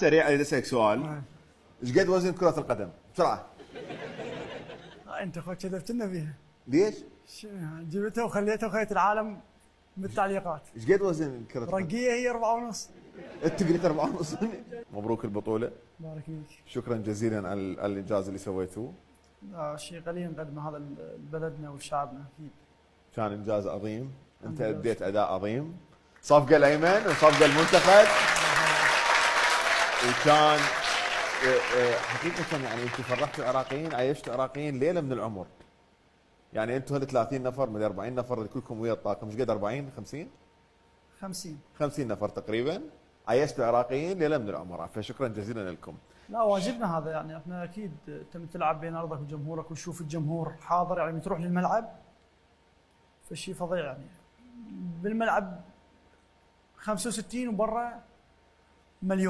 السريع اريد اسالك سؤال. ايش قد وزن كرة القدم؟ بسرعة. انت اخوك كذبت لنا فيها. ليش؟ جبتها وخليتها وخليت العالم بالتعليقات. ايش قد وزن كرة القدم؟ رقيه هي 4.5. انت قلت 4.5. مبروك البطولة. بارك فيك. شكرا جزيلا على الانجاز اللي سويتوه. شيء قليل نقدمه هذا لبلدنا ولشعبنا اكيد. كان انجاز عظيم، انت اديت اداء عظيم. صفقة الايمن وصفقة المنتخب. وكان حقيقة يعني انتم فرحتوا العراقيين، عيشتوا العراقيين ليلة من العمر. يعني انتم هال 30 نفر من 40 نفر اللي كلكم ويا الطاقم، ايش قد 40 50؟ 50 نفر تقريبا، عيشتوا العراقيين ليلة من العمر، فشكرا جزيلا لكم. لا واجبنا هذا، يعني احنا اكيد تلعب بين ارضك وجمهورك وتشوف الجمهور حاضر، يعني تروح للملعب فشي فظيع. يعني بالملعب 65 وبرا مليون.